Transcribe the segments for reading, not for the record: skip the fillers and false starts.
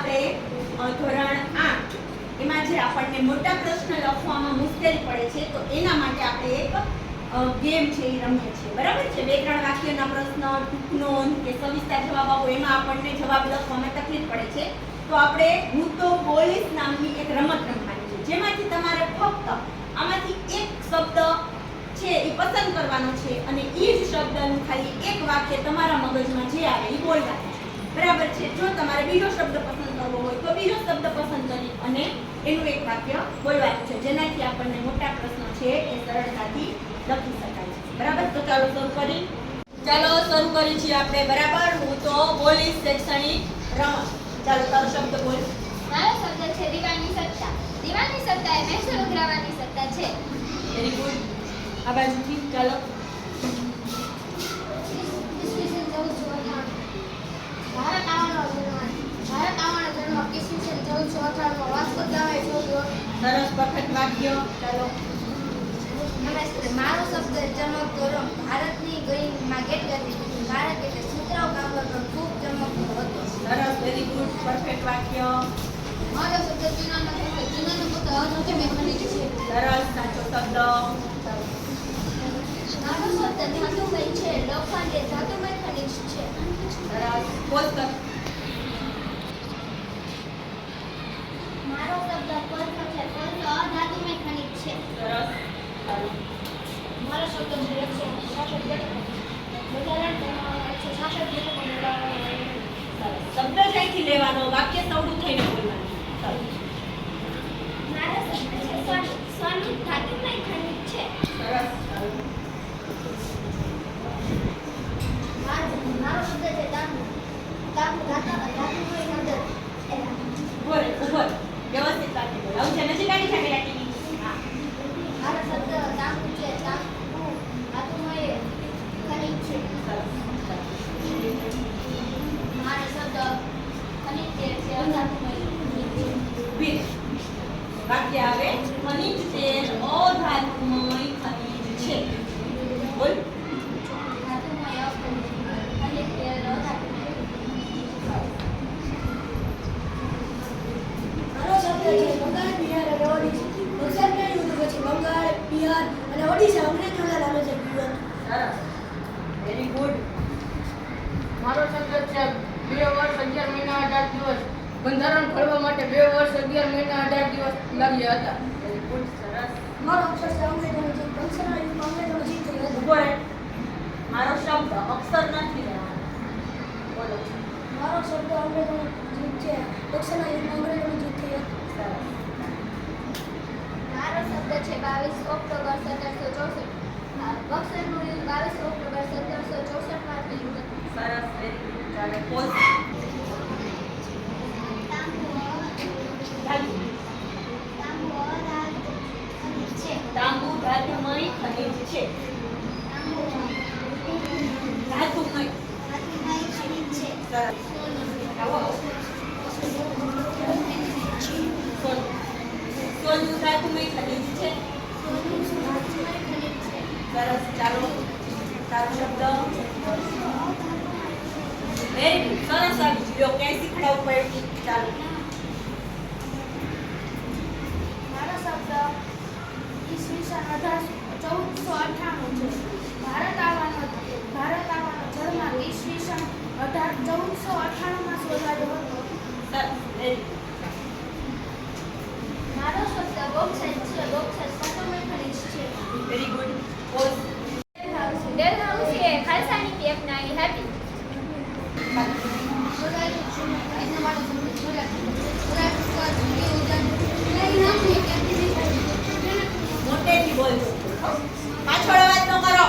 આપણે ધોરણ 8 એમાં જે આપણને મોટા પ્રશ્ન લખવામાં મુશ્કેલી પડે છે તો એના માટે આપણે એક ગેમ છે એ રમીએ છીએ, બરાબર છે. 2-3 વાક્યના પ્રશ્ન, ટૂંક નોંધ કે સવિસ્તાર જવાબ આપો એમાં આપણને જવાબ લખવામાં તકલીફ પડે છે. તો આપણે હું તો બોલીશ નામની એક રમત રમવાની છે, જેમાંથી તમારે ફક્ત આમાંથી એક શબ્દ છે એ પસંદ કરવાનો છે અને એ જ શબ્દનું ખાલી એક વાક્ય તમારા મગજમાં જે આવે એ બોલવાનું છે, બરાબર છે. જો તમારે બીજો શબ્દ પસંદ કરવો હોય તો બીજો શબ્દ પસંદ કરી અને એનું એક વાક્ય બોલવાનું છે, જેનાથી આપણને મોટા પ્રશ્નો છે એ સરળતાથી લખી શકાય છે, બરાબર. તો ચાલો શરૂ કરી છીએ આપણે, બરાબર. હું તો બોલીશ શૈક્ષણિક રમત. ચાલો તારો શબ્દ બોલ. મારો શબ્દ છે દીવાની સત્તા. દીવાની સત્તા એ મહેસૂલ ઉઘરાવવાની સત્તા છે. Very good. આ બાજુથી ચાલો. ભારત આવવાનો જન્મ ઈસવીસન 1458 વાસ્કો દ ગામાએ જોયો. સરસ, પરફેક્ટ વાક્ય. ચાલો. નમસ્તે. મારો શબ્દ ચમક ધોરણ. ભારતની ગરિમા ગેટ ગતિ. ભારત એટલે સુતરાઉ કાગળ પર ખૂબ ચમકતો હતો. સરસ, વેરી ગુડ, પરફેક્ટ વાક્ય. મારો શબ્દ ચૂનાનો પુત્ર. ચૂનાનો પુત્ર અધોકે મેઘાનિક છે. સરસ, સાચો શબ્દ. મારો શબ્દ ધાતુમય છે. લોખંડ એ ધાતુમય ખનિજ છે. સરસ, પોઝ કર. મારો શબ્દ કોલસો છે. કોલસો અધાતુમય ખનિજ છે. સરસ, ચાલો. મારો શબ્દ છે 166 બેઠકો. બંધારણ બનાવવામાં 166 બેઠકો મેળવવામાં સરસ. શબ્દ જ અહીંથી લેવાનો, વાક્ય સવડું થઈને બોલવાનું. ચાલો. મારો શબ્દ છે સોનું. સોનું ધાતુમય ખનિજ છે. સરસ, ચાલો. મારો શબ્દ છે તાંબુ. તાંબુ ધાતુમય નદર. ઉભો રહે. વ્યવસ્થિત વાક્ય બોલ. આવું છે, નજીક આવી છે પેલા ટીવી. હા. મારો શબ્દ તાંબુ છે. તાંબુ ધાતુમય ખનિજ છે. સરસ. મારો શબ્દ ખનિજ છે અધાતુમય ખનિજ છે. વીર. વાક્ય આવે ખનિજ તેલ અધાતુમય ખનિજ છે. બોલ. ધાતુમય ખનિજ છે અધાતુમય. મારો શબ્દ છે બંગાળ, બિહાર અને ઓડિશા. નક્સલના યુદ્ધ પછી બંગાળ, બિહાર અને ઓડિશા અંગ્રેજોના નામે છે ગયું. સરસ, વેરી ગુડ. મારો શબ્દ છે 2 વર્ષ 11 મહિના 18 દિવસ. બંધારણ ઘડવા માટે 2 વર્ષ 11 મહિના 18 દિવસ લાગ્યા હતા. Very good. સરસ. મારો અક્ષર છે અંગ્રેજોનો જીત. નક્સલના યુદ્ધમાં અંગ્રેજોનો જીત થયો હતો. ઉભો રહે. મારો શબ્દ અક્ષર નથી લેવાનો. બોલો. મારો શબ્દ અંગ્રેજોનો જીત છે. નક્સલના યુદ્ધમાં અંગ્રેજોનો જીત થયો હતો. સરસ. મારો શબ્દ છે 22 ઓક્ટોબર 1764. બક્સરનું યુદ્ધ 22 ઓક્ટોબર 1764 માં થયું હતું. સરસ, વેરી ગુડ. ચાલો, પોઝ. તાંબુ ધાતુમય ખનિજ છે. ધાતુમય. સરસ. આવો. સોનું ધાતુમય ખનિજ છે. સરસ, ચાલો. તારો શબ્દ. Very good. સરસ આવી ગયો. ક્યાંય શીખડાવવું પડ્યું? ચાલો. મારો શબ્દ ઈસવીસન 1498 છે. ભારત આવવાનો જન્મ ઈસવીસન 1498 માં શોધાયો હતો. સરસ, વેરી ગુડ. મારો શબ્દ બોક્સાઇટ છે. બોક્સાઇટ ધાતુમય ખનિજ છે. Very good. પોઝ. ડેલહાઉસીએ ખાલસાની નીતિ અપનાવી હતી. મોટેથી બોલજો. પાછળ અવાજ ન કરો.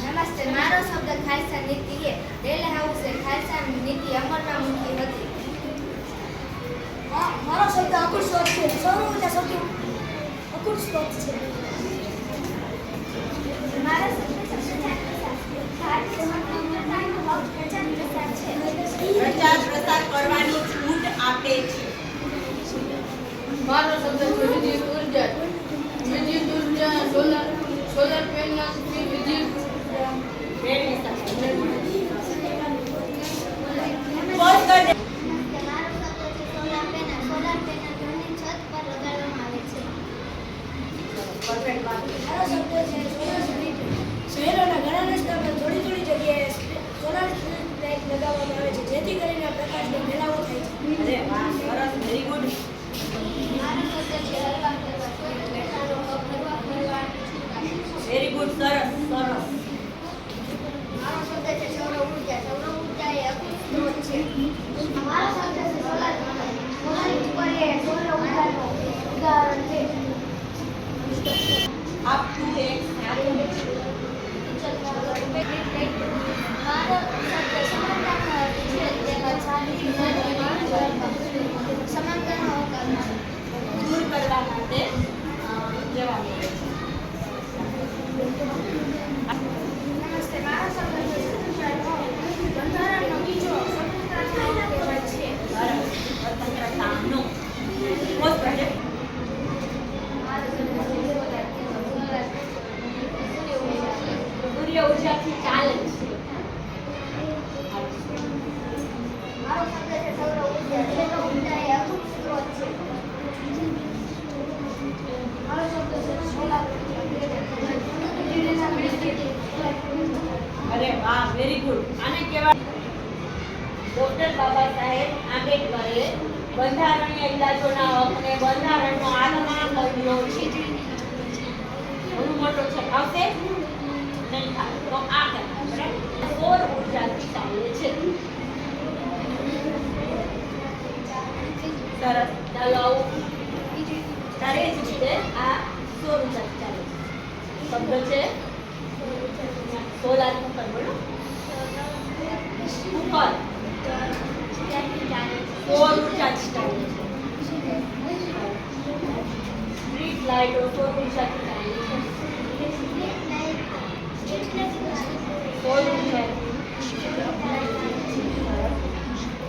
નમસ્તે. મારો શબ્દ ખાલસા નીતિ એ ડેલહાઉસે ખાલસા નીતિ અમલમાં મૂકી હતી. મારો શબ્દ અકુટ સ્વર છે. સૌર ઊર્જા સૌથી અકુટ સ્ત્રોત છે. મારો શબ્દ છે પ્રચાર પ્રસાર. ભારતીય સંવિધાનનો હક પ્રચાર પ્રસાર છે. પ્રચાર પ્રસાર કરવાની છૂટ આપે છે. મારો શબ્દ છે વિદ્યુત ઉર્જા. વિદ્યુત ઉર્જા સોલર પેનલથી વિદ્યુત મેળવી શકાય. પોઝ કરી દે. મારો શબ્દ છે બુલેટ વાળું. મારો શબ્દ છે સોલાર સ્ટ્રીટ લાઇટ. શહેરોના ઘણા રસ્તા પર થોડી જગ્યાએ સોલાર સ્ટ્રીટ લાઇટ લગાવવામાં આવે છે જેથી કરીને પ્રકાશનો ફેલાવો થાય છે. અરે વાહ, સરસ, વેરી ગુડ. મારો શબ્દ છે હરવા ફરવા બેઠાનો હરવા ફરવાની છૂટ. વેરી ગુડ, સરસ સરસ. મારો શબ્દ છે સૌર ઊર્જા. સૌર ઊર્જા એ અખંડ સ્ત્રોત છે. મારો શબ્દ છે સોલાર પેનલ. સોલાર ઉપર એ સૌર ઊર્જાનું ઉદાહરણ છે. આપ ટુ એક મારો શબ્દ સમાનતાનો અર્થ છે તેમજ સમાનતાનો અવકાશ. દૂર કરવા માટે જવાનું છે. નમસ્તે, મારો શબ્દ છે સ્વતંત્રતા. બંધારણનો બીજો સ્વતંત્રતા કહેવાય છે. સરસ, સ્વતંત્રતાનો. Post project. મારો શબ્દ છે સૂર્ય ઉર્જાથી ચાલે છે. મારો શબ્દ છે સૌર ઊર્જા. સૌર ઊર્જા એ અખંડ સ્ત્રોત છે. મારો શબ્દ છે સોલાર અરે વાહ, વેરી ગુડ. આને કહેવાય ડોક્ટર બાબા સાહેબ આંબેડકરે બંધારણીય ઇલાજોના હકને બંધારણનો આત્મા કહ્યો છે. બહુ મોટો છે, આવશે નહીં થાય તો આ કરવાનું, બરાબર? સૌર ઉર્જાથી ચાલે છે. સરસ, ચાલો આવું. તારે જ રીતે આ સૌર ઉર્જાથી ચાલે છે. શબ્દ છે સોલાર કુકર. બોલો, કુકર સૌર ઉર્જાથી ચાલે છે. સ્ટ્રીટ લાઇટો સૌર ઉર્જાથી ચાલે છે. સૌર ઉર્જા.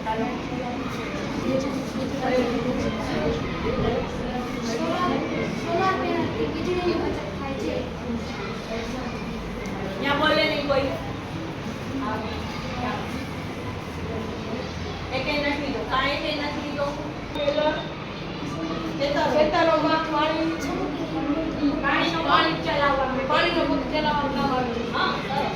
ચાલો. સોલાર પેનલથી વીજળીની બચત થાય છે. ત્યાં બોલે નહીં કોઈ. એકે નથી લીધો. કાંઈ કે નથી લીધો. ખેતરોમાં પાણીનો પાણી ચલાવવા માટે. પગ ચલાવવામાં કામ આવે છે. હા, સરસ.